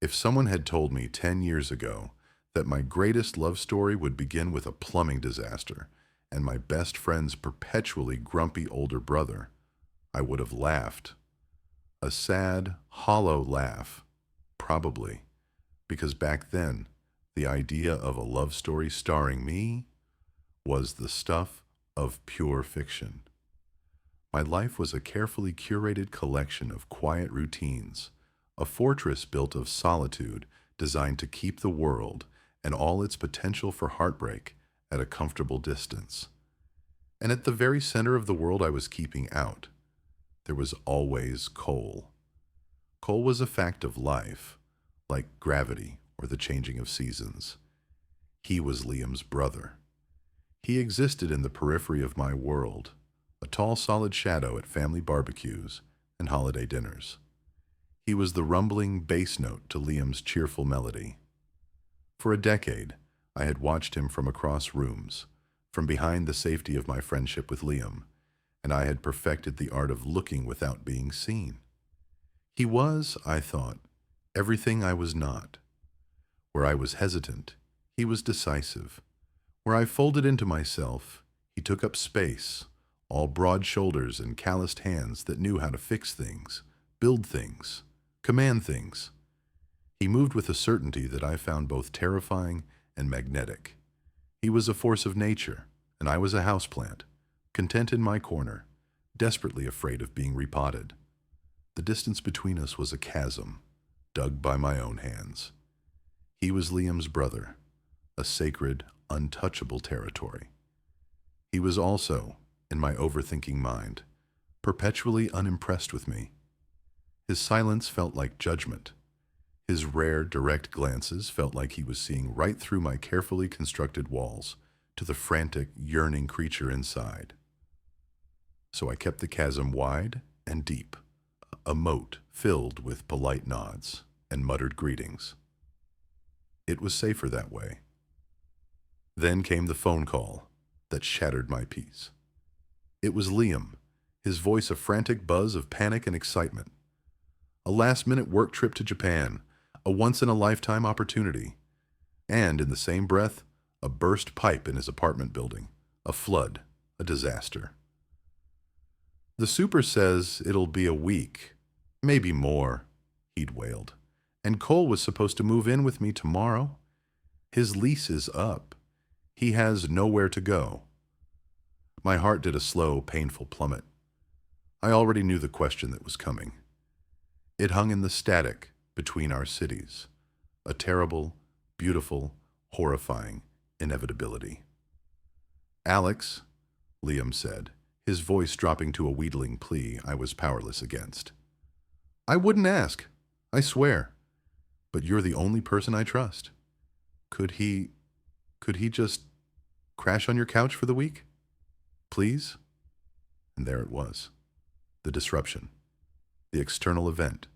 If someone had told me 10 years ago that my greatest love story would begin with a plumbing disaster and my best friend's perpetually grumpy older brother, I would have laughed. A sad, hollow laugh, probably, because back then, the idea of a love story starring me was the stuff of pure fiction. My life was a carefully curated collection of quiet routines, a fortress built of solitude designed to keep the world and all its potential for heartbreak at a comfortable distance. And at the very center of the world I was keeping out, there was always Cole. Cole was a fact of life, like gravity or the changing of seasons. He was Liam's brother. He existed in the periphery of my world, a tall, solid shadow at family barbecues and holiday dinners. He was the rumbling bass note to Liam's cheerful melody. For a decade, I had watched him from across rooms, from behind the safety of my friendship with Liam, and I had perfected the art of looking without being seen. He was, I thought, everything I was not. Where I was hesitant, he was decisive. Where I folded into myself, he took up space, all broad shoulders and calloused hands that knew how to fix things, build things, command things. He moved with a certainty that I found both terrifying and magnetic. He was a force of nature, and I was a houseplant, content in my corner, desperately afraid of being repotted. The distance between us was a chasm, dug by my own hands. He was Liam's brother, a sacred, untouchable territory. He was also, in my overthinking mind, perpetually unimpressed with me. His silence felt like judgment. His rare, direct glances felt like he was seeing right through my carefully constructed walls to the frantic, yearning creature inside. So I kept the chasm wide and deep, a moat filled with polite nods and muttered greetings. It was safer that way. Then came the phone call that shattered my peace. It was Liam, his voice a frantic buzz of panic and excitement. A last-minute work trip to Japan, a once-in-a-lifetime opportunity, and, in the same breath, a burst pipe in his apartment building, a flood, a disaster. The super says it'll be a week, maybe more, he'd wailed. And Cole was supposed to move in with me tomorrow. His lease is up. He has nowhere to go. My heart did a slow, painful plummet. I already knew the question that was coming. It hung in the static between our cities, a terrible, beautiful, horrifying inevitability. Alex, Liam said, his voice dropping to a wheedling plea I was powerless against. I wouldn't ask, I swear, but you're the only person I trust. Could he just crash on your couch for the week? Please? And there it was, the disruption, the external event,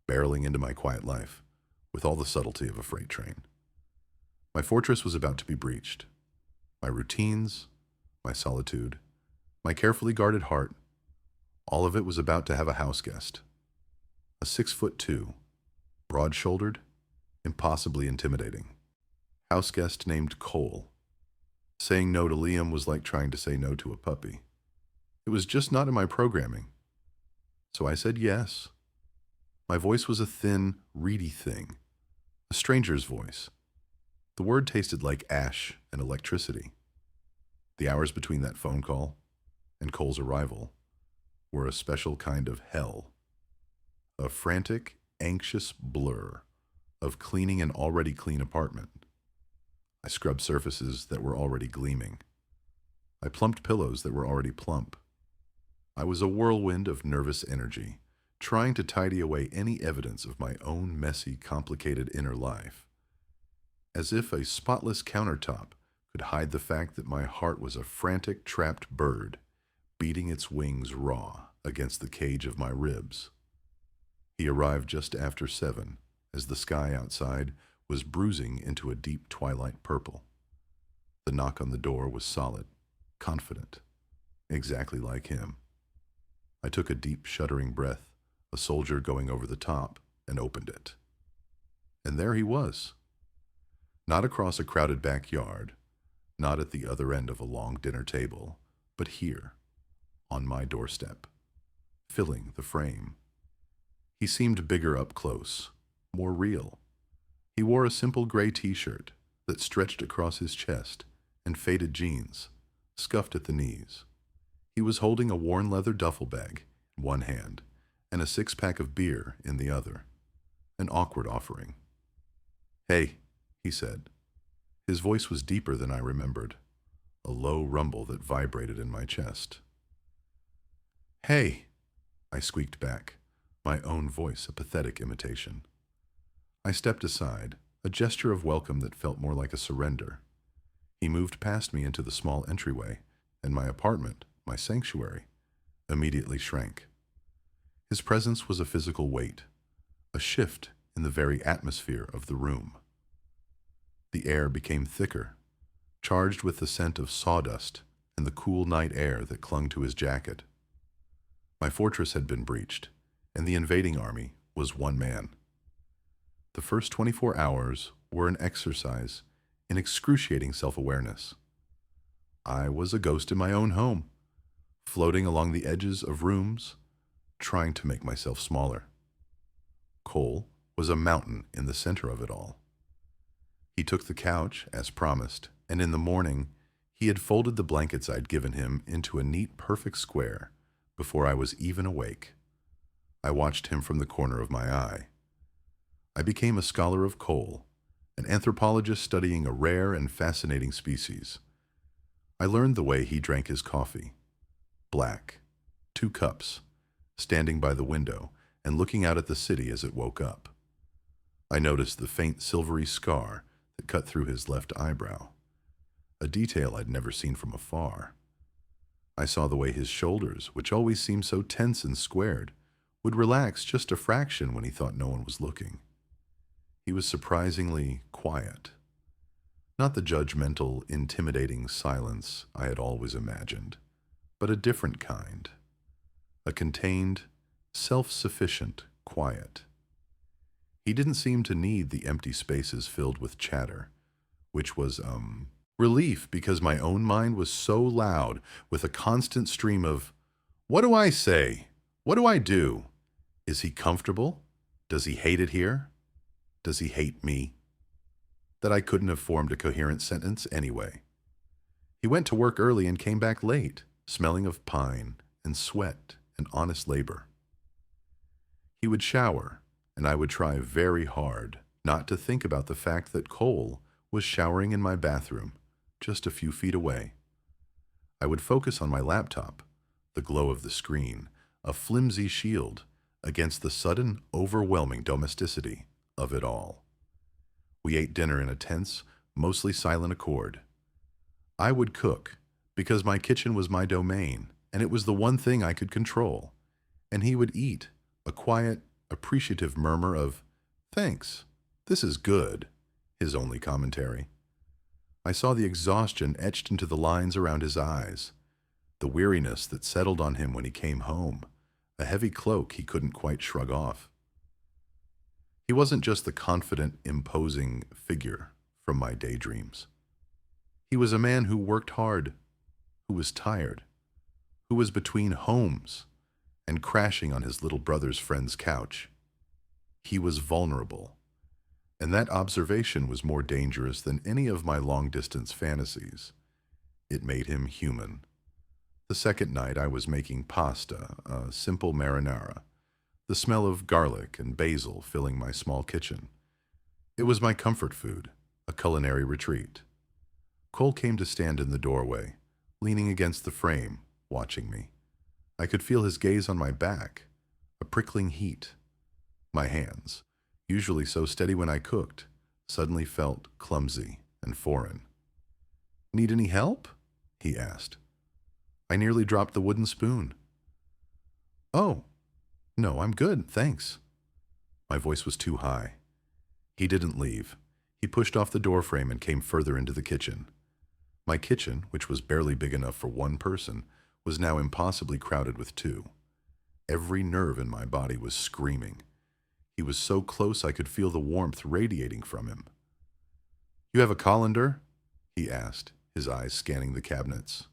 barreling into my quiet life, with all the subtlety of a freight train. My fortress was about to be breached. My routines, my solitude, my carefully guarded heart, all of it was about to have a house guest. A 6'2", broad-shouldered, impossibly intimidating house guest named Cole. Saying no to Liam was like trying to say no to a puppy. It was just not in my programming. So I said yes. My voice was a thin, reedy thing, a stranger's voice. The word tasted like ash and electricity. The hours between that phone call and Cole's arrival were a special kind of hell. A frantic, anxious blur of cleaning an already clean apartment. I scrubbed surfaces that were already gleaming. I plumped pillows that were already plump. I was a whirlwind of nervous energy, trying to tidy away any evidence of my own messy, complicated inner life. As if a spotless countertop could hide the fact that my heart was a frantic, trapped bird, beating its wings raw against the cage of my ribs. He arrived just after 7, as the sky outside was bruising into a deep twilight purple. The knock on the door was solid, confident, exactly like him. I took a deep, shuddering breath, a soldier going over the top, and opened it. And there he was. Not across a crowded backyard, not at the other end of a long dinner table, but here, on my doorstep, filling the frame. He seemed bigger up close, more real. He wore a simple gray t-shirt that stretched across his chest and faded jeans, scuffed at the knees. He was holding a worn leather duffel bag in one hand and a six-pack of beer in the other, an awkward offering. "Hey," he said. His voice was deeper than I remembered, a low rumble that vibrated in my chest. "Hey," I squeaked back, my own voice a pathetic imitation. I stepped aside, a gesture of welcome that felt more like a surrender. He moved past me into the small entryway, and my apartment, my sanctuary, immediately shrank. His presence was a physical weight, a shift in the very atmosphere of the room. The air became thicker, charged with the scent of sawdust and the cool night air that clung to his jacket. My fortress had been breached, and the invading army was one man. The first 24 hours were an exercise in excruciating self-awareness. I was a ghost in my own home, floating along the edges of rooms, trying to make myself smaller. Cole was a mountain in the center of it all. He took the couch, as promised, and in the morning, he had folded the blankets I'd given him into a neat, perfect square before I was even awake. I watched him from the corner of my eye. I became a scholar of Cole, an anthropologist studying a rare and fascinating species. I learned the way he drank his coffee. Black, 2 cups, standing by the window and looking out at the city as it woke up. I noticed the faint silvery scar that cut through his left eyebrow, a detail I'd never seen from afar. I saw the way his shoulders, which always seemed so tense and squared, would relax just a fraction when he thought no one was looking. He was surprisingly quiet. Not the judgmental, intimidating silence I had always imagined, but a different kind. A contained, self-sufficient quiet. He didn't seem to need the empty spaces filled with chatter, which was, relief because my own mind was so loud with a constant stream of, "What do I say? What do I do? Is he comfortable? Does he hate it here? Does he hate me?" That I couldn't have formed a coherent sentence anyway. He went to work early and came back late, smelling of pine and sweat and honest labor. He would shower, and I would try very hard not to think about the fact that Cole was showering in my bathroom, just a few feet away. I would focus on my laptop, the glow of the screen, a flimsy shield against the sudden, overwhelming domesticity of it all. We ate dinner in a tense, mostly silent accord. I would cook, because my kitchen was my domain, and it was the one thing I could control. And he would eat, a quiet, appreciative murmur of, "Thanks, this is good," his only commentary. I saw the exhaustion etched into the lines around his eyes, the weariness that settled on him when he came home, a heavy cloak he couldn't quite shrug off. He wasn't just the confident, imposing figure from my daydreams. He was a man who worked hard, who was tired, who was between homes and crashing on his little brother's friend's couch. He was vulnerable, and that observation was more dangerous than any of my long-distance fantasies. It made him human. The second night I was making pasta, a simple marinara, the smell of garlic and basil filling my small kitchen. It was my comfort food, a culinary retreat. Cole came to stand in the doorway, leaning against the frame, watching me. I could feel his gaze on my back, a prickling heat. My hands, usually so steady when I cooked, suddenly felt clumsy and foreign. "Need any help?" he asked. I nearly dropped the wooden spoon. "Oh, no, I'm good, thanks." My voice was too high. He didn't leave. He pushed off the doorframe and came further into the kitchen. My kitchen, which was barely big enough for one person, was now impossibly crowded with 2. Every nerve in my body was screaming. He was so close I could feel the warmth radiating from him. "You have a colander?" he asked, his eyes scanning the cabinets.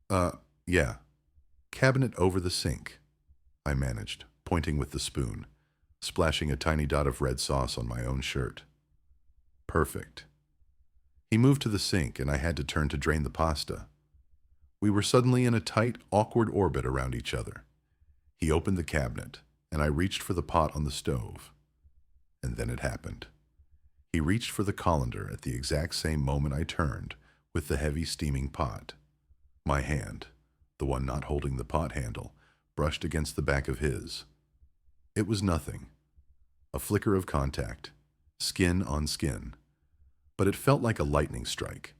Uh, yeah. Cabinet over the sink," I managed, pointing with the spoon, splashing a tiny dot of red sauce on my own shirt. "Perfect." He moved to the sink, and I had to turn to drain the pasta. We were suddenly in a tight, awkward orbit around each other. He opened the cabinet, and I reached for the pot on the stove. And then it happened. He reached for the colander at the exact same moment I turned, with the heavy steaming pot. My hand, the one not holding the pot handle, brushed against the back of his. It was nothing. A flicker of contact, skin on skin. But it felt like a lightning strike.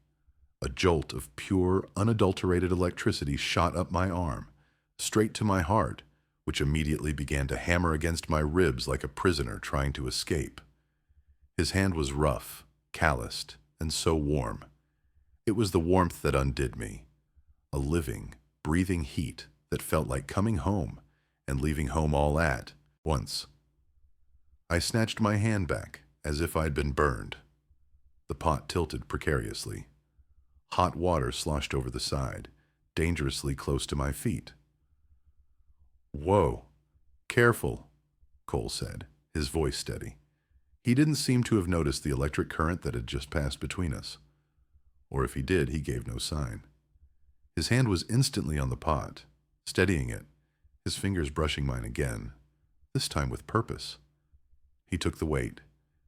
A jolt of pure, unadulterated electricity shot up my arm, straight to my heart, which immediately began to hammer against my ribs like a prisoner trying to escape. His hand was rough, calloused, and so warm. It was the warmth that undid me. A living, breathing heat that felt like coming home and leaving home all at once. I snatched my hand back, as if I'd been burned. The pot tilted precariously. Hot water sloshed over the side, dangerously close to my feet. "Whoa, careful," Cole said, his voice steady. He didn't seem to have noticed the electric current that had just passed between us. Or if he did, he gave no sign. His hand was instantly on the pot, steadying it, his fingers brushing mine again, this time with purpose. He took the weight,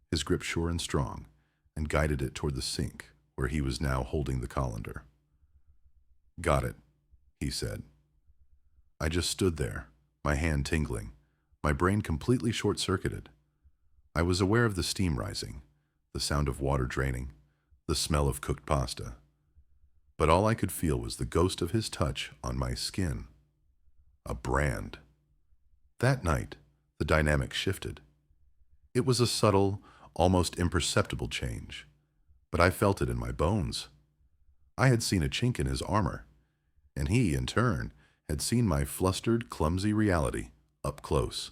his grip sure and strong, and guided it toward the sink, where he was now holding the colander. "Got it," he said. I just stood there, my hand tingling, my brain completely short-circuited. I was aware of the steam rising, the sound of water draining, the smell of cooked pasta. But all I could feel was the ghost of his touch on my skin. A brand. That night, the dynamic shifted. It was a subtle, almost imperceptible change, but I felt it in my bones. I had seen a chink in his armor, and he, in turn, had seen my flustered, clumsy reality up close.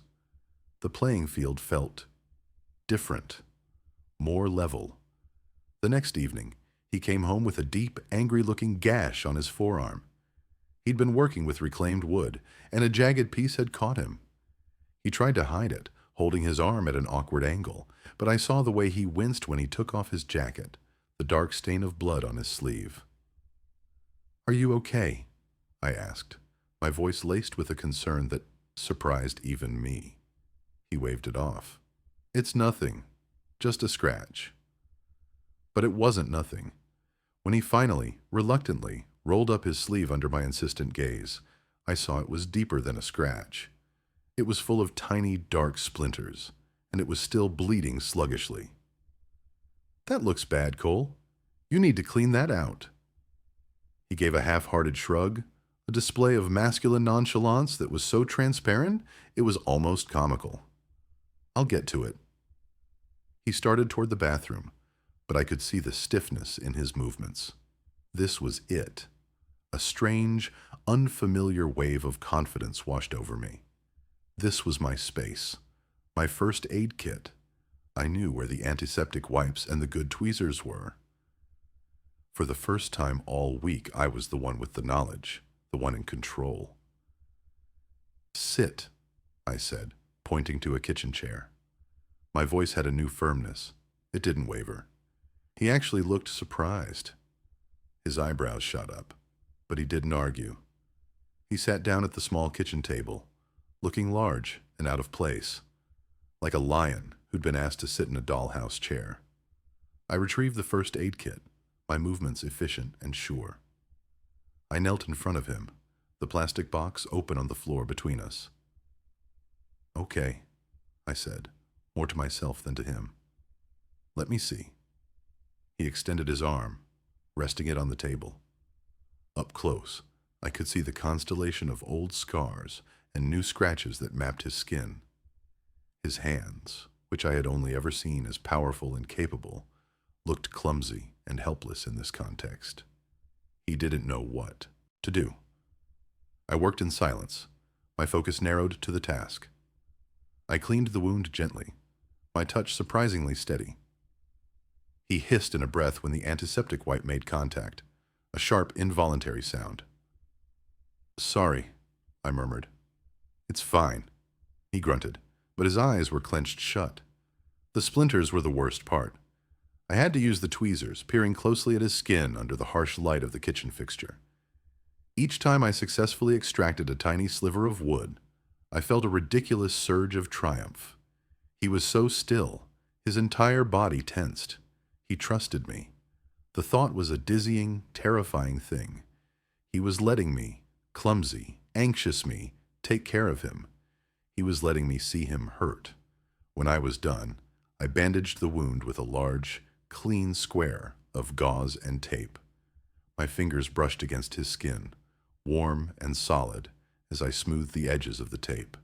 The playing field felt different, more level. The next evening, he came home with a deep, angry-looking gash on his forearm. He'd been working with reclaimed wood, and a jagged piece had caught him. He tried to hide it, holding his arm at an awkward angle, but I saw the way he winced when he took off his jacket, the dark stain of blood on his sleeve. "Are you okay?" I asked, my voice laced with a concern that surprised even me. He waved it off. "It's nothing, just a scratch." But it wasn't nothing. When he finally, reluctantly, rolled up his sleeve under my insistent gaze, I saw it was deeper than a scratch. It was full of tiny, dark splinters, and it was still bleeding sluggishly. "That looks bad, Cole. You need to clean that out." He gave a half-hearted shrug, a display of masculine nonchalance that was so transparent it was almost comical. "I'll get to it." He started toward the bathroom, but I could see the stiffness in his movements. This was it. A strange, unfamiliar wave of confidence washed over me. This was my space, my first aid kit. I knew where the antiseptic wipes and the good tweezers were. For the first time all week, I was the one with the knowledge, the one in control. "Sit," I said, pointing to a kitchen chair. My voice had a new firmness. It didn't waver. He actually looked surprised. His eyebrows shot up, but he didn't argue. He sat down at the small kitchen table, looking large and out of place, like a lion who'd been asked to sit in a dollhouse chair. I retrieved the first aid kit, my movements efficient and sure. I knelt in front of him, the plastic box open on the floor between us. "Okay," I said, more to myself than to him. "Let me see." He extended his arm, resting it on the table. Up close, I could see the constellation of old scars and new scratches that mapped his skin. His hands, which I had only ever seen as powerful and capable, looked clumsy and helpless in this context. He didn't know what to do. I worked in silence, my focus narrowed to the task. I cleaned the wound gently, my touch surprisingly steady. He hissed in a breath when the antiseptic wipe made contact, a sharp, involuntary sound. "Sorry," I murmured. "It's fine," he grunted, but his eyes were clenched shut. The splinters were the worst part. I had to use the tweezers, peering closely at his skin under the harsh light of the kitchen fixture. Each time I successfully extracted a tiny sliver of wood, I felt a ridiculous surge of triumph. He was so still, his entire body tensed. He trusted me. The thought was a dizzying, terrifying thing. He was letting me, clumsy, anxious me, take care of him. He was letting me see him hurt. When I was done, I bandaged the wound with a large, clean square of gauze and tape. My fingers brushed against his skin, warm and solid, as I smoothed the edges of the tape.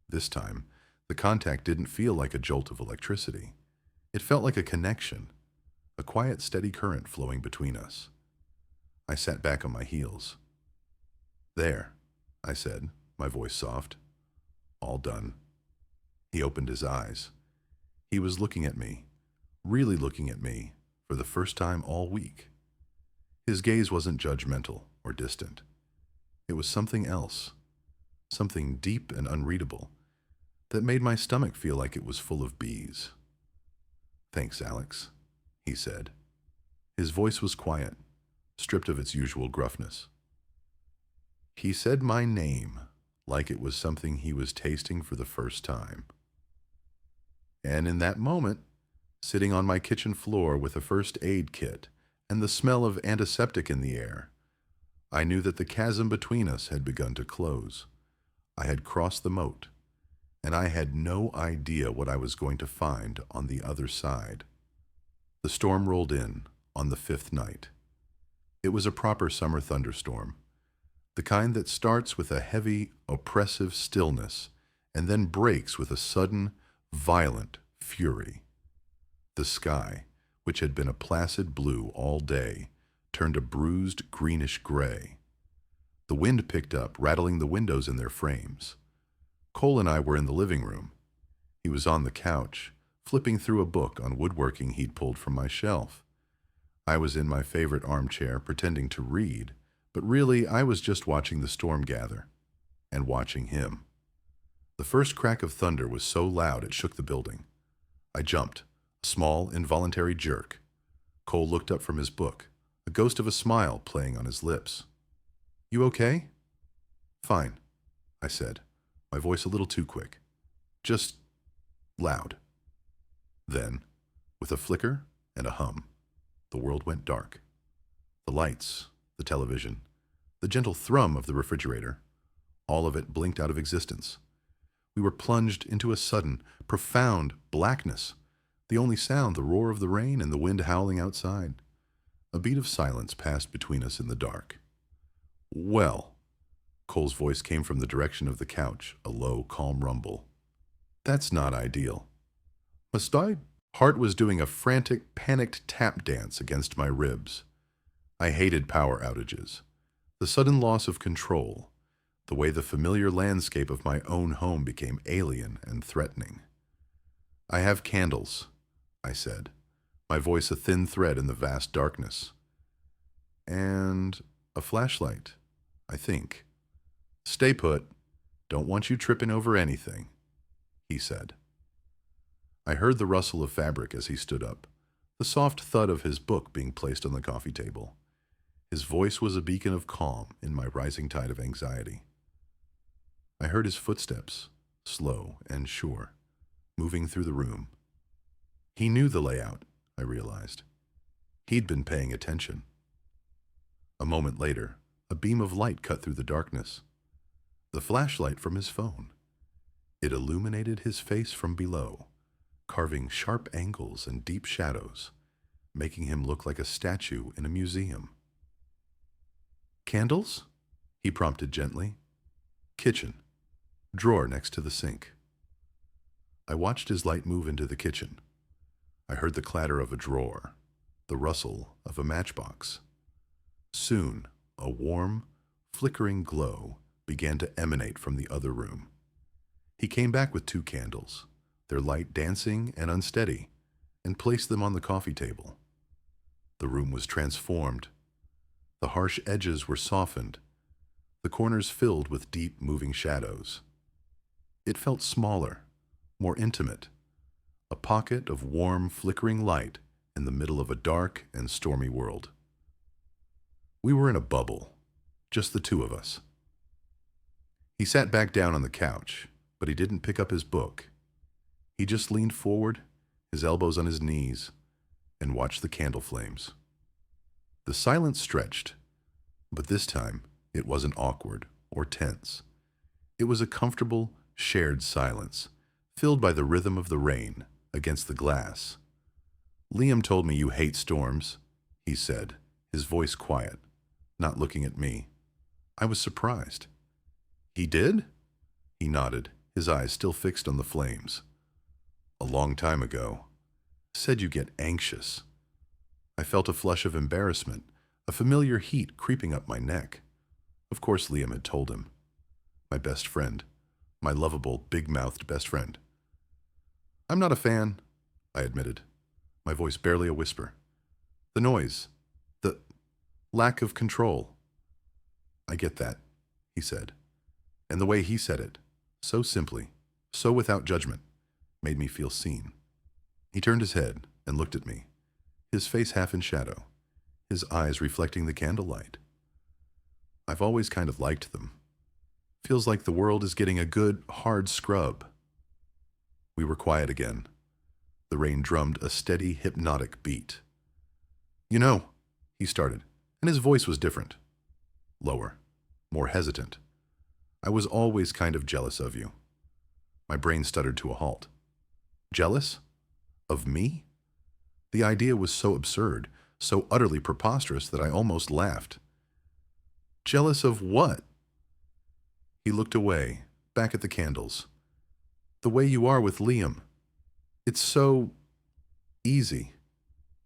This time, the contact didn't feel like a jolt of electricity. It felt like a connection, a quiet, steady current flowing between us. I sat back on my heels. "There," I said, my voice soft. "All done." He opened his eyes. He was looking at me, really looking at me, for the first time all week. His gaze wasn't judgmental or distant. It was something else, something deep and unreadable, that made my stomach feel like it was full of bees. "Thanks, Alex," he said. His voice was quiet, stripped of its usual gruffness. He said my name like it was something he was tasting for the first time. And in that moment, sitting on my kitchen floor with a first aid kit and the smell of antiseptic in the air, I knew that the chasm between us had begun to close. I had crossed the moat, and I had no idea what I was going to find on the other side. The storm rolled in on the 5th night. It was a proper summer thunderstorm, the kind that starts with a heavy, oppressive stillness and then breaks with a sudden, violent fury. The sky, which had been a placid blue all day, turned a bruised greenish gray. The wind picked up, rattling the windows in their frames. Cole and I were in the living room. He was on the couch, flipping through a book on woodworking he'd pulled from my shelf. I was in my favorite armchair, pretending to read, but really I was just watching the storm gather, and watching him. The first crack of thunder was so loud it shook the building. I jumped, a small, involuntary jerk. Cole looked up from his book, a ghost of a smile playing on his lips. "You okay?" "Fine," I said, my voice a little too quick. "Just loud." Then, with a flicker and a hum, the world went dark. The lights, the television, the gentle thrum of the refrigerator, all of it blinked out of existence. We were plunged into a sudden, profound blackness, the only sound the roar of the rain and the wind howling outside. A beat of silence passed between us in the dark. "Well," Cole's voice came from the direction of the couch, a low, calm rumble. "That's not ideal." "Must I?" Heart was doing a frantic, panicked tap dance against my ribs. I hated power outages. The sudden loss of control, the way the familiar landscape of my own home became alien and threatening. "I have candles," I said, my voice a thin thread in the vast darkness. "And a flashlight, I think." "Stay put. Don't want you tripping over anything," he said. I heard the rustle of fabric as he stood up, the soft thud of his book being placed on the coffee table. His voice was a beacon of calm in my rising tide of anxiety. I heard his footsteps, slow and sure, moving through the room. He knew the layout, I realized. He'd been paying attention. A moment later, a beam of light cut through the darkness. The flashlight from his phone. It illuminated his face from below, carving sharp angles and deep shadows, making him look like a statue in a museum. "Candles?" he prompted gently. "Kitchen. Drawer next to the sink." I watched his light move into the kitchen. I heard the clatter of a drawer, the rustle of a matchbox. Soon, a warm, flickering glow began to emanate from the other room. He came back with 2 candles, their light dancing and unsteady, and placed them on the coffee table. The room was transformed. The harsh edges were softened, the corners filled with deep moving shadows. It felt smaller, more intimate, a pocket of warm, flickering light in the middle of a dark and stormy world. We were in a bubble, just the 2 of us. He sat back down on the couch, but he didn't pick up his book. He just leaned forward, his elbows on his knees, and watched the candle flames. The silence stretched, but this time it wasn't awkward or tense. It was a comfortable, shared silence, filled by the rhythm of the rain against the glass. "Liam told me you hate storms," he said, his voice quiet, not looking at me. I was surprised. "He did?" He nodded, his eyes still fixed on the flames. "A long time ago. Said you get anxious." I felt a flush of embarrassment, a familiar heat creeping up my neck. Of course Liam had told him. My best friend. My lovable, big-mouthed best friend. "I'm not a fan," I admitted, my voice barely a whisper. "The noise. The lack of control." "I get that," he said. And the way he said it, so simply, so without judgment, made me feel seen. He turned his head and looked at me, his face half in shadow, his eyes reflecting the candlelight. "I've always kind of liked them. Feels like the world is getting a good, hard scrub." We were quiet again. The rain drummed a steady, hypnotic beat. "You know," he started, and his voice was different. Lower, more hesitant. "I was always kind of jealous of you." My brain stuttered to a halt. Jealous? Of me? The idea was so absurd, so utterly preposterous that I almost laughed. "Jealous of what?" He looked away, back at the candles. "The way you are with Liam. It's so easy.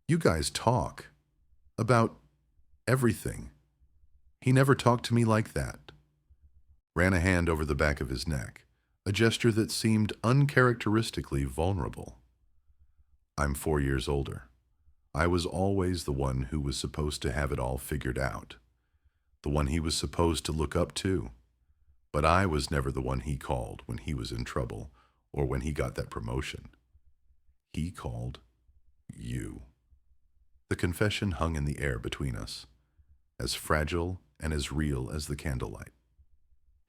You guys talk. About everything. He never talked to me like that." Ran a hand over the back of his neck, a gesture that seemed uncharacteristically vulnerable. "I'm 4 years older. I was always the one who was supposed to have it all figured out. The one he was supposed to look up to. But I was never the one he called when he was in trouble or when he got that promotion. He called you." The confession hung in the air between us, as fragile and as real as the candlelight.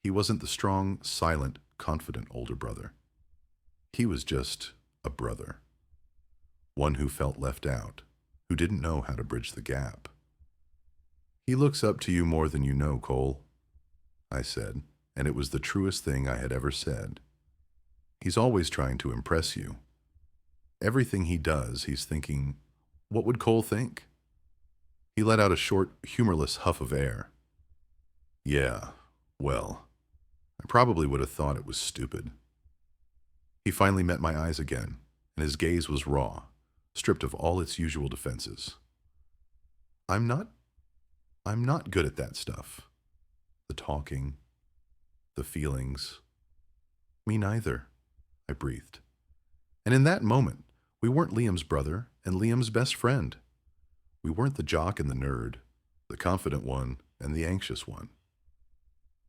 He wasn't the strong, silent, confident older brother. He was just a brother. One who felt left out, who didn't know how to bridge the gap. "He looks up to you more than you know, Cole," I said, and it was the truest thing I had ever said. "He's always trying to impress you. Everything he does, he's thinking, what would Cole think?" He let out a short, humorless huff of air. "Yeah, well, I probably would have thought it was stupid." He finally met my eyes again, and his gaze was raw, stripped of all its usual defenses. I'm not good at that stuff. The talking, the feelings. Me neither," I breathed. And in that moment, we weren't Liam's brother and Liam's best friend. We weren't the jock and the nerd, the confident one and the anxious one.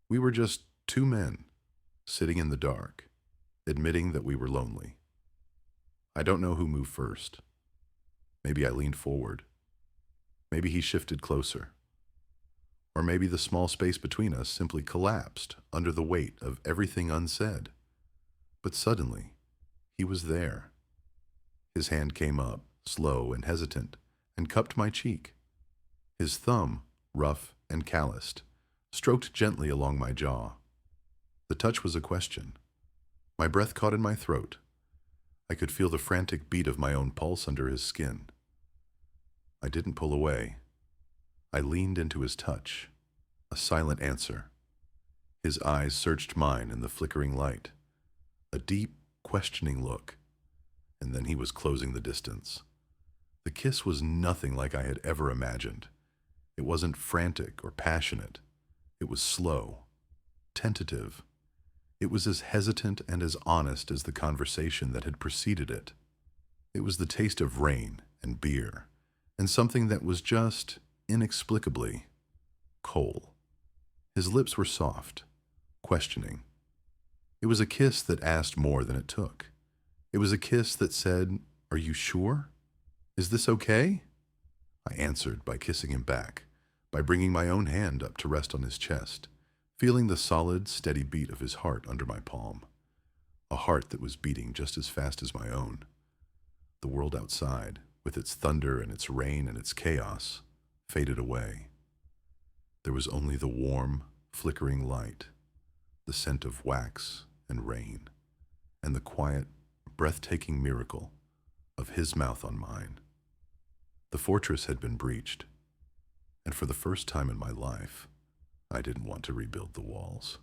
We were just 2 men, sitting in the dark, admitting that we were lonely. I don't know who moved first. Maybe I leaned forward. Maybe he shifted closer. Or maybe the small space between us simply collapsed under the weight of everything unsaid. But suddenly, he was there. His hand came up, slow and hesitant, and cupped my cheek. His thumb, rough and calloused, stroked gently along my jaw. The touch was a question. My breath caught in my throat. I could feel the frantic beat of my own pulse under his skin. I didn't pull away. I leaned into his touch, a silent answer. His eyes searched mine in the flickering light, a deep, questioning look, and then he was closing the distance. The kiss was nothing like I had ever imagined. It wasn't frantic or passionate. It was slow, tentative. It was as hesitant and as honest as the conversation that had preceded it. It was the taste of rain and beer, and something that was just, inexplicably, coal. His lips were soft, questioning. It was a kiss that asked more than it took. It was a kiss that said, "Are you sure? Is this okay?" I answered by kissing him back, by bringing my own hand up to rest on his chest, feeling the solid, steady beat of his heart under my palm. A heart that was beating just as fast as my own. The world outside, with its thunder and its rain and its chaos, faded away. There was only the warm, flickering light, the scent of wax and rain, and the quiet, breathtaking miracle of his mouth on mine. The fortress had been breached, and for the first time in my life, I didn't want to rebuild the walls.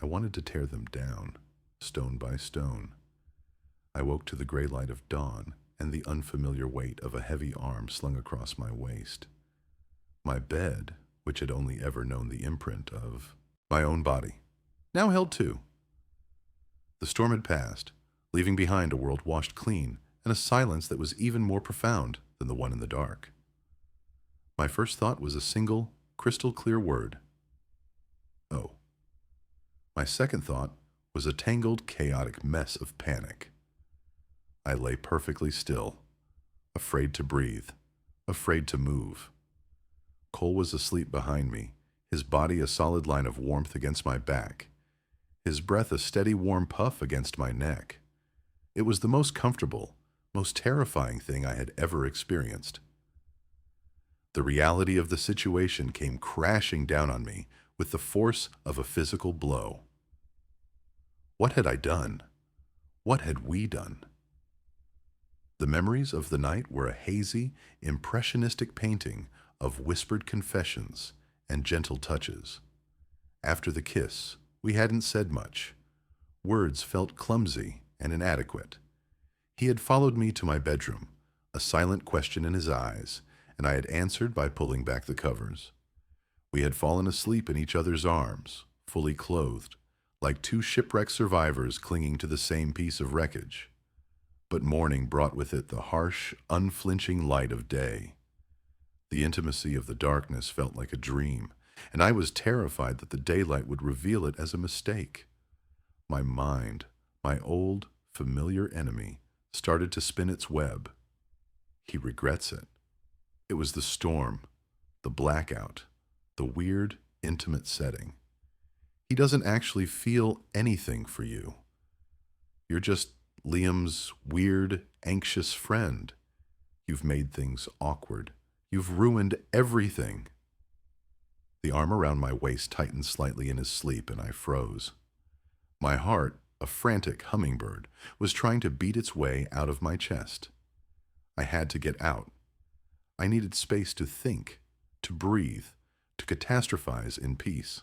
I wanted to tear them down, stone by stone. I woke to the gray light of dawn and the unfamiliar weight of a heavy arm slung across my waist. My bed, which had only ever known the imprint of my own body, now held two. The storm had passed, leaving behind a world washed clean and a silence that was even more profound than the one in the dark. My first thought was a single, crystal-clear word. Oh. My second thought was a tangled, chaotic mess of panic. I lay perfectly still, afraid to breathe, afraid to move. Cole was asleep behind me, his body a solid line of warmth against my back, his breath a steady warm puff against my neck. It was the most comfortable, most terrifying thing I had ever experienced. The reality of the situation came crashing down on me with the force of a physical blow. What had I done? What had we done? The memories of the night were a hazy, impressionistic painting of whispered confessions and gentle touches. After the kiss, we hadn't said much. Words felt clumsy and inadequate. He had followed me to my bedroom, a silent question in his eyes, and I had answered by pulling back the covers. We had fallen asleep in each other's arms, fully clothed, like two shipwrecked survivors clinging to the same piece of wreckage. But morning brought with it the harsh, unflinching light of day. The intimacy of the darkness felt like a dream, and I was terrified that the daylight would reveal it as a mistake. My mind, my old, familiar enemy, started to spin its web. He regrets it. It was the storm, the blackout, the weird, intimate setting. He doesn't actually feel anything for you. You're just Liam's weird, anxious friend. You've made things awkward. You've ruined everything. The arm around my waist tightened slightly in his sleep, and I froze. My heart, a frantic hummingbird, was trying to beat its way out of my chest. I had to get out. I needed space to think, to breathe, to catastrophize in peace.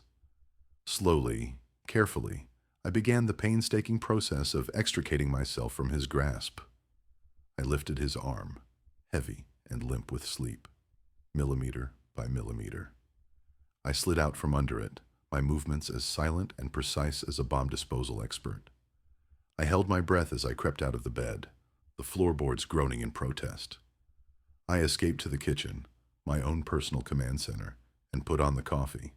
Slowly, carefully, I began the painstaking process of extricating myself from his grasp. I lifted his arm, heavy and limp with sleep, millimeter by millimeter. I slid out from under it, my movements as silent and precise as a bomb disposal expert. I held my breath as I crept out of the bed, the floorboards groaning in protest. I escaped to the kitchen, my own personal command center, and put on the coffee.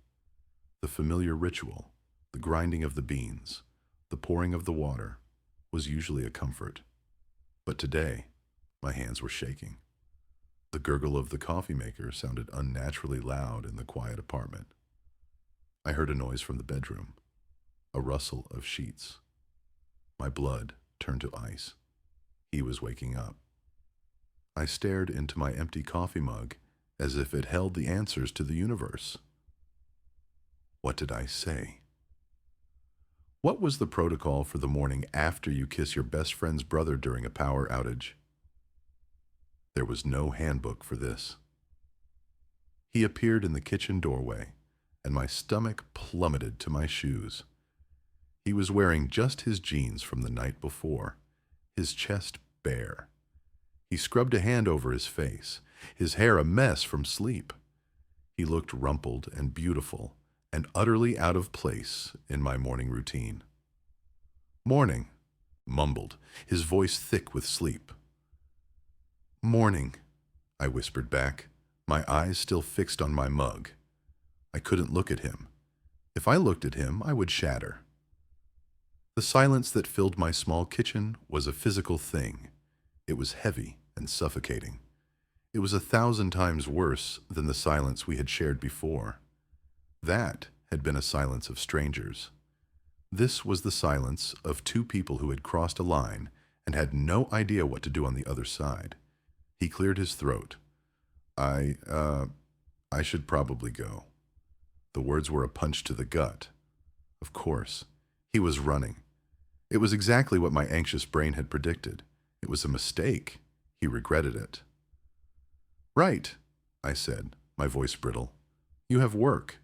The familiar ritual, the grinding of the beans, the pouring of the water, was usually a comfort. But today, my hands were shaking. The gurgle of the coffee maker sounded unnaturally loud in the quiet apartment. I heard a noise from the bedroom, a rustle of sheets. My blood turned to ice. He was waking up. I stared into my empty coffee mug as if it held the answers to the universe. What did I say? What was the protocol for the morning after you kiss your best friend's brother during a power outage? There was no handbook for this. He appeared in the kitchen doorway, and my stomach plummeted to my shoes. He was wearing just his jeans from the night before, his chest bare. He scrubbed a hand over his face, his hair a mess from sleep. He looked rumpled and beautiful, and utterly out of place in my morning routine. Morning, mumbled, his voice thick with sleep. Morning, I whispered back, my eyes still fixed on my mug. I couldn't look at him. If I looked at him, I would shatter. The silence that filled my small kitchen was a physical thing. It was heavy and suffocating. It was 1,000 times worse than the silence we had shared before. That had been a silence of strangers. This was the silence of two people who had crossed a line and had no idea what to do on the other side. He cleared his throat. I should probably go. The words were a punch to the gut. Of course, he was running. It was exactly what my anxious brain had predicted. It was a mistake. He regretted it. Right, I said, my voice brittle. You have work.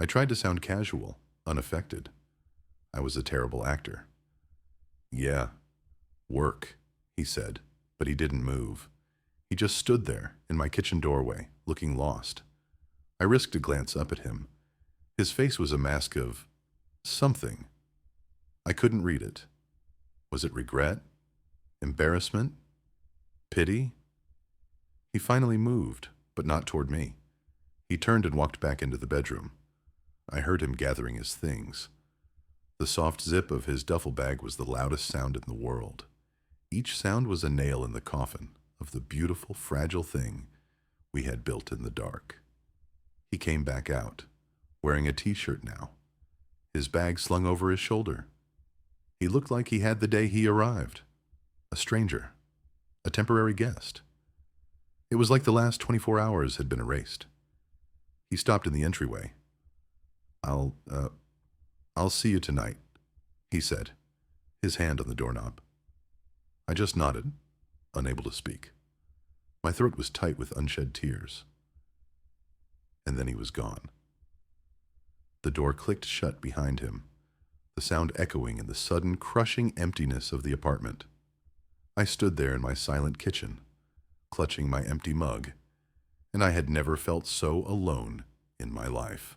I tried to sound casual, unaffected. I was a terrible actor. Yeah, work, he said, but he didn't move. He just stood there in my kitchen doorway, looking lost. I risked a glance up at him. His face was a mask of something. I couldn't read it. Was it regret? Embarrassment? Pity? He finally moved, but not toward me. He turned and walked back into the bedroom. I heard him gathering his things. The soft zip of his duffel bag was the loudest sound in the world. Each sound was a nail in the coffin of the beautiful, fragile thing we had built in the dark. He came back out, wearing a t-shirt now, his bag slung over his shoulder. He looked like he had the day he arrived. A stranger, a temporary guest. It was like the last 24 hours had been erased. He stopped in the entryway. I'll see you tonight, he said, his hand on the doorknob. I just nodded, unable to speak. My throat was tight with unshed tears. And then he was gone. The door clicked shut behind him, the sound echoing in the sudden, crushing emptiness of the apartment. I stood there in my silent kitchen, clutching my empty mug, and I had never felt so alone in my life.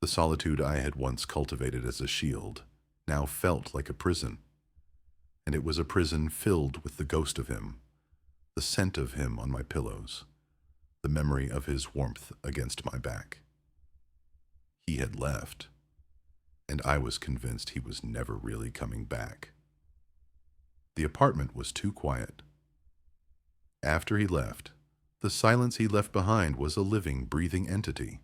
The solitude I had once cultivated as a shield now felt like a prison, and it was a prison filled with the ghost of him, the scent of him on my pillows, the memory of his warmth against my back. He had left, and I was convinced he was never really coming back. The apartment was too quiet. After he left, the silence he left behind was a living, breathing entity.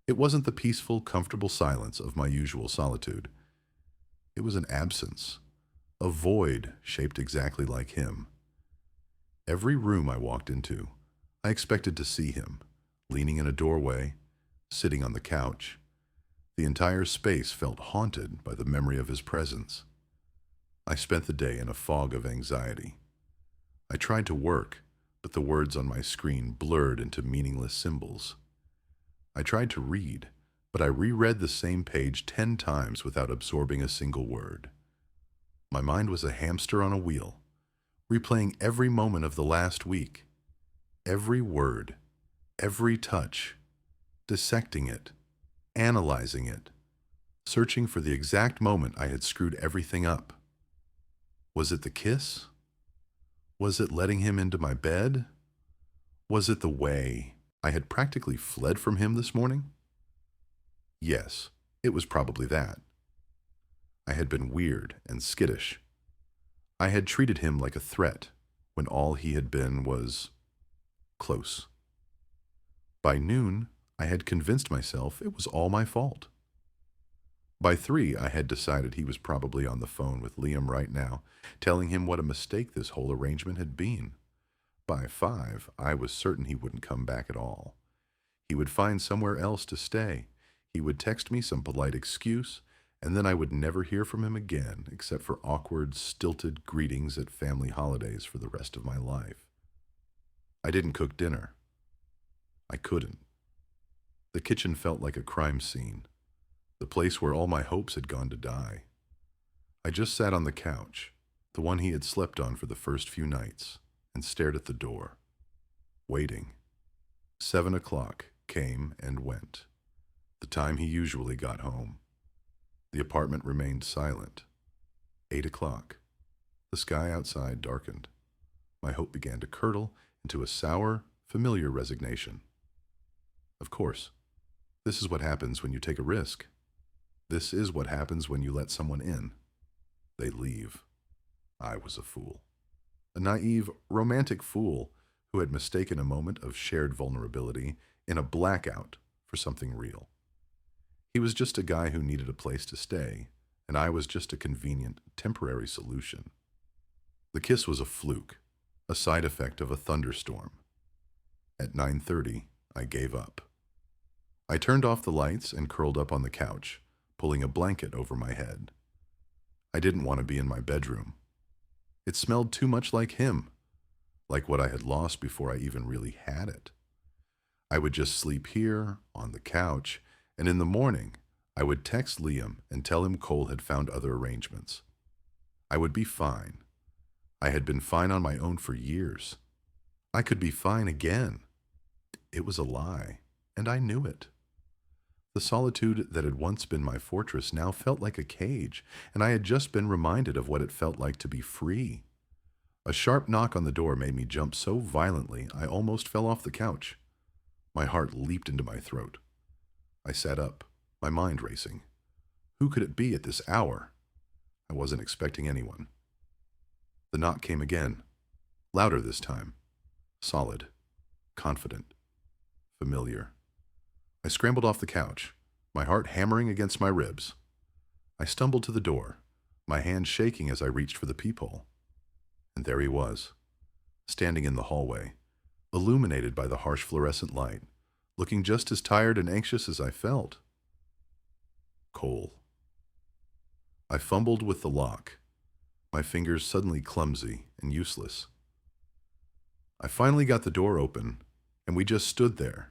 It wasn't the peaceful, comfortable silence of my usual solitude. It was an absence, a void shaped exactly like him. Every room I walked into, I expected to see him, leaning in a doorway, sitting on the couch. The entire space felt haunted by the memory of his presence. I spent the day in a fog of anxiety. I tried to work, but the words on my screen blurred into meaningless symbols. I tried to read, but I reread the same page 10 times without absorbing a single word. My mind was a hamster on a wheel, replaying every moment of the last week, every word, every touch, dissecting it, analyzing it, searching for the exact moment I had screwed everything up. Was it the kiss? Was it letting him into my bed? Was it the way I had practically fled from him this morning? Yes, it was probably that. I had been weird and skittish. I had treated him like a threat when all he had been was close. By noon, I had convinced myself it was all my fault. By 3, I had decided he was probably on the phone with Liam right now, telling him what a mistake this whole arrangement had been. By 5, I was certain he wouldn't come back at all. He would find somewhere else to stay. He would text me some polite excuse, and then I would never hear from him again, except for awkward, stilted greetings at family holidays for the rest of my life. I didn't cook dinner. I couldn't. The kitchen felt like a crime scene, the place where all my hopes had gone to die. I just sat on the couch, the one he had slept on for the first few nights, and stared at the door, waiting. 7 o'clock came and went, the time he usually got home. The apartment remained silent. 8 o'clock. The sky outside darkened. My hope began to curdle into a sour, familiar resignation. Of course, this is what happens when you take a risk. This is what happens when you let someone in. They leave. I was a fool. A naive, romantic fool who had mistaken a moment of shared vulnerability in a blackout for something real. He was just a guy who needed a place to stay, and I was just a convenient, temporary solution. The kiss was a fluke, a side effect of a thunderstorm. At 9:30, I gave up. I turned off the lights and curled up on the couch, pulling a blanket over my head. I didn't want to be in my bedroom. It smelled too much like him, like what I had lost before I even really had it. I would just sleep here, on the couch, and in the morning, I would text Liam and tell him Cole had found other arrangements. I would be fine. I had been fine on my own for years. I could be fine again. It was a lie, and I knew it. The solitude that had once been my fortress now felt like a cage, and I had just been reminded of what it felt like to be free. A sharp knock on the door made me jump so violently I almost fell off the couch. My heart leaped into my throat. I sat up, my mind racing. Who could it be at this hour? I wasn't expecting anyone. The knock came again, louder this time, solid, confident, familiar. I scrambled off the couch, my heart hammering against my ribs. I stumbled to the door, my hand shaking as I reached for the peephole. And there he was, standing in the hallway, illuminated by the harsh fluorescent light, looking just as tired and anxious as I felt. Cole. I fumbled with the lock, my fingers suddenly clumsy and useless. I finally got the door open, and we just stood there,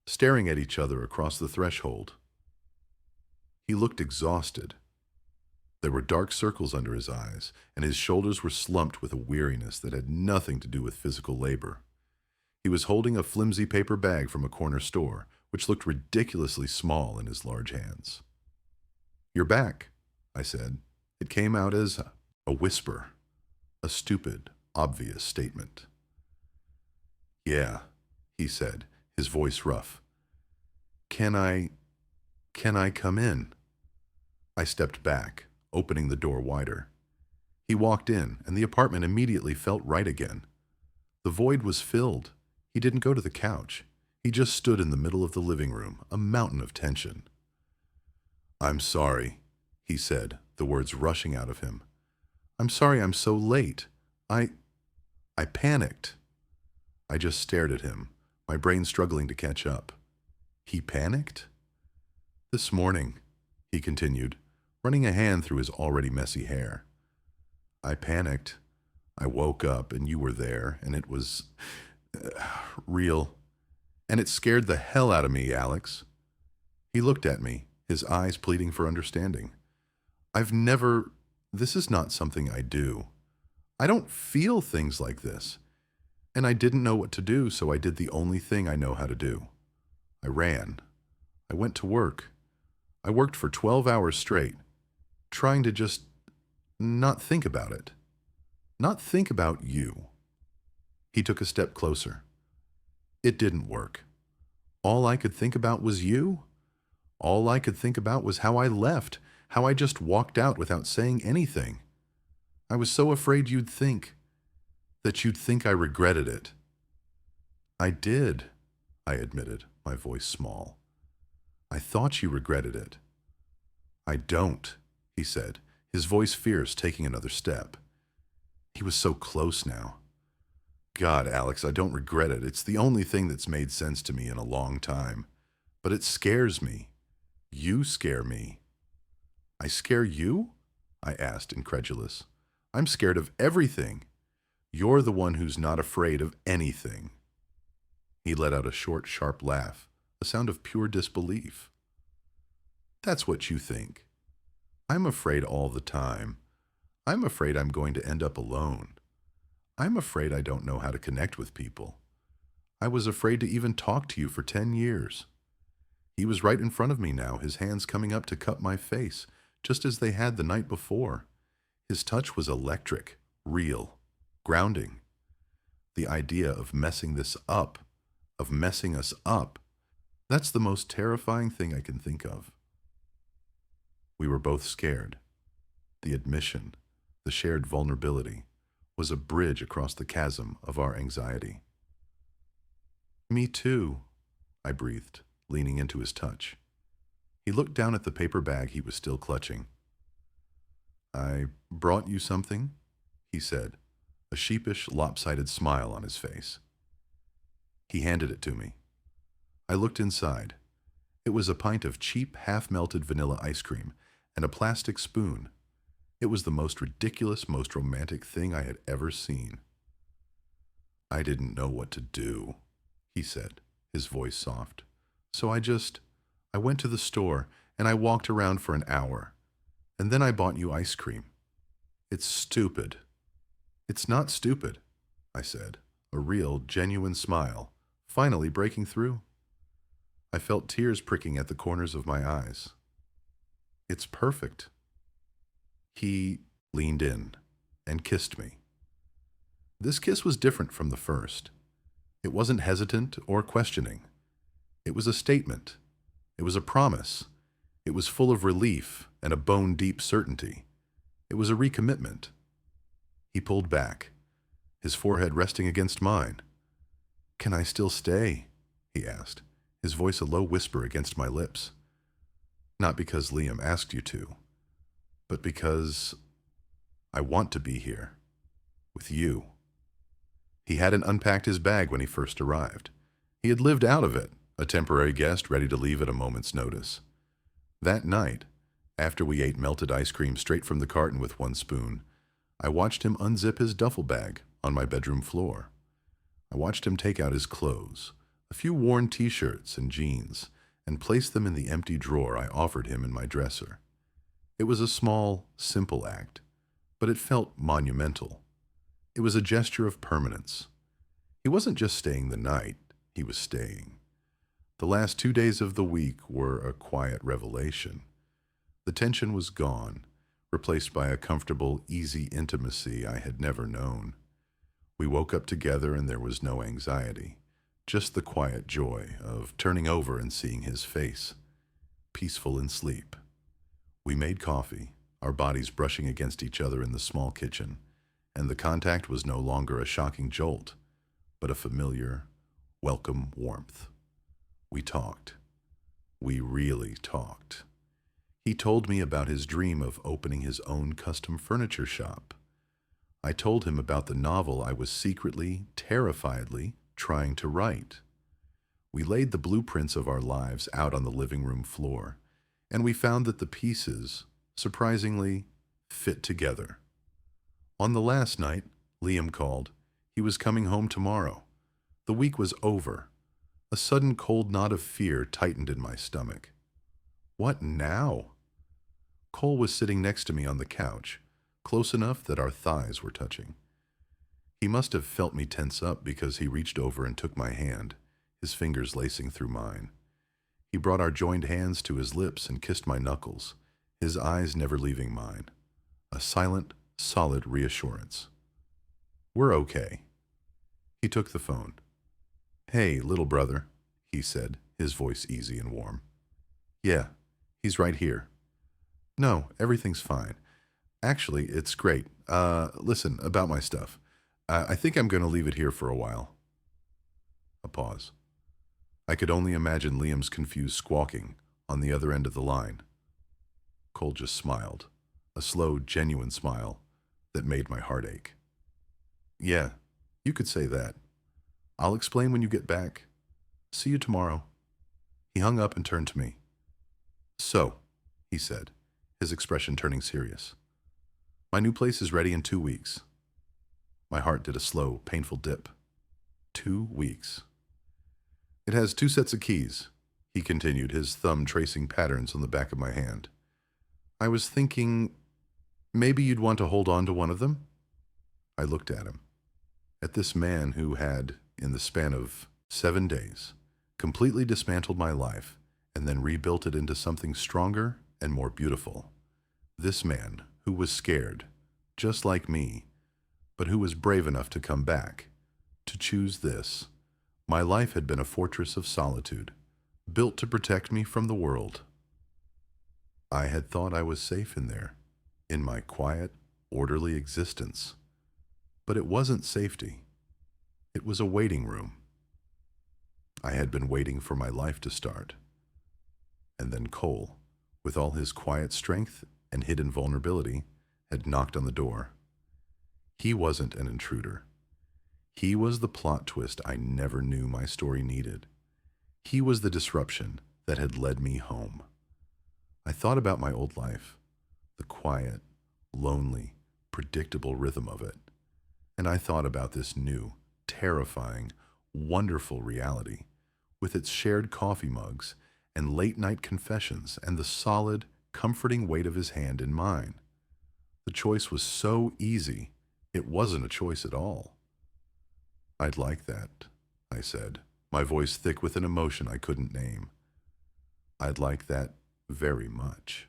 staring at each other across the threshold. He looked exhausted. There were dark circles under his eyes, and his shoulders were slumped with a weariness that had nothing to do with physical labor. He was holding a flimsy paper bag from a corner store, which looked ridiculously small in his large hands. "You're back," I said. It came out as a whisper, a stupid, obvious statement. "Yeah," he said, his voice rough. Can I come in?" I stepped back, opening the door wider. He walked in, and the apartment immediately felt right again. The void was filled. He didn't go to the couch. He just stood in the middle of the living room, a mountain of tension. "I'm sorry," he said, the words rushing out of him. "I'm sorry I'm so late. I panicked." I just stared at him, my brain struggling to catch up. He panicked? "This morning," he continued, running a hand through his already messy hair. "I panicked. I woke up and you were there, and it was real. And it scared the hell out of me, Alex." He looked at me, his eyes pleading for understanding. This is not something I do. I don't feel things like this. And I didn't know what to do, so I did the only thing I know how to do. I ran. I went to work. I worked for 12 hours straight, trying to just not think about it. Not think about you. He took a step closer. It didn't work. All I could think about was you. All I could think about was how I left, how I just walked out without saying anything. I was so afraid that you'd think I regretted it. "I did," I admitted, my voice small. "I thought you regretted it." "I don't," he said, his voice fierce, taking another step. He was so close now. "God, Alex, I don't regret it. It's the only thing that's made sense to me in a long time. But it scares me. You scare me." "I scare you?" I asked, incredulous. "I'm scared of everything. You're the one who's not afraid of anything." He let out a short, sharp laugh, a sound of pure disbelief. "That's what you think. I'm afraid all the time. I'm afraid I'm going to end up alone. I'm afraid I don't know how to connect with people. I was afraid to even talk to you for 10 years. He was right in front of me now, his hands coming up to cup my face, just as they had the night before. His touch was electric, real, grounding. The idea of messing this up, of messing us up, that's the most terrifying thing I can think of. We were both scared. The admission, the shared vulnerability, was a bridge across the chasm of our anxiety. Me too, I breathed, leaning into his touch. He looked down at the paper bag he was still clutching. I brought you something, he said, a sheepish, lopsided smile on his face. He handed it to me. I looked inside. It was a pint of cheap, half-melted vanilla ice cream and a plastic spoon. It was the most ridiculous, most romantic thing I had ever seen. I didn't know what to do, he said, his voice soft. So I went to the store and I walked around for an hour. And then I bought you ice cream. It's stupid. It's not stupid, I said, a real, genuine smile, finally breaking through. I felt tears pricking at the corners of my eyes. It's perfect. He leaned in and kissed me. This kiss was different from the first. It wasn't hesitant or questioning. It was a statement. It was a promise. It was full of relief and a bone-deep certainty. It was a recommitment. He pulled back, his forehead resting against mine. "Can I still stay?" he asked, his voice a low whisper against my lips. "Not because Liam asked you to, but because I want to be here, with you." He hadn't unpacked his bag when he first arrived. He had lived out of it, a temporary guest ready to leave at a moment's notice. That night, after we ate melted ice cream straight from the carton with one spoon, I watched him unzip his duffel bag on my bedroom floor. I watched him take out his clothes, a few worn t-shirts and jeans, and place them in the empty drawer I offered him in my dresser. It was a small, simple act, but it felt monumental. It was a gesture of permanence. He wasn't just staying the night, he was staying. The last 2 days of the week were a quiet revelation. The tension was gone, replaced by a comfortable, easy intimacy I had never known. We woke up together and there was no anxiety, just the quiet joy of turning over and seeing his face, peaceful in sleep. We made coffee, our bodies brushing against each other in the small kitchen, and the contact was no longer a shocking jolt, but a familiar, welcome warmth. We talked. We really talked. He told me about his dream of opening his own custom furniture shop. I told him about the novel I was secretly, terrifiedly trying to write. We laid the blueprints of our lives out on the living room floor, and we found that the pieces, surprisingly, fit together. On the last night, Liam called. He was coming home tomorrow. The week was over. A sudden cold knot of fear tightened in my stomach. What now? Cole was sitting next to me on the couch, close enough that our thighs were touching. He must have felt me tense up because he reached over and took my hand, his fingers lacing through mine. He brought our joined hands to his lips and kissed my knuckles, his eyes never leaving mine. A silent, solid reassurance. "We're okay." He took the phone. "Hey, little brother," he said, his voice easy and warm. "Yeah, he's right here." "No, everything's fine. Actually, it's great. Listen, about my stuff. I think I'm going to leave it here for a while." A pause. I could only imagine Liam's confused squawking on the other end of the line. Cole just smiled, a slow, genuine smile that made my heart ache. "Yeah, you could say that. I'll explain when you get back. See you tomorrow." He hung up and turned to me. "So," he said, his expression turning serious. "My new place is ready in 2 weeks." My heart did a slow, painful dip. 2 weeks. "It has 2 sets of keys," he continued, his thumb tracing patterns on the back of my hand. "I was thinking maybe you'd want to hold on to one of them?" I looked at him. At this man who had, in the span of 7 days, completely dismantled my life and then rebuilt it into something stronger and more beautiful. This man, who was scared, just like me, but who was brave enough to come back, to choose this. My life had been a fortress of solitude, built to protect me from the world. I had thought I was safe in there, in my quiet, orderly existence. But it wasn't safety. It was a waiting room. I had been waiting for my life to start. And then Cole, with all his quiet strength and hidden vulnerability, had knocked on the door. He wasn't an intruder. He was the plot twist I never knew my story needed. He was the disruption that had led me home. I thought about my old life, the quiet, lonely, predictable rhythm of it. And I thought about this new, terrifying, wonderful reality, with its shared coffee mugs and late-night confessions and the solid, comforting weight of his hand in mine. The choice was so easy, it wasn't a choice at all. "I'd like that," I said, my voice thick with an emotion I couldn't name. "I'd like that very much."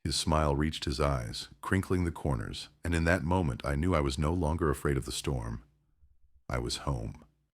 His smile reached his eyes, crinkling the corners, and in that moment I knew I was no longer afraid of the storm. I was home.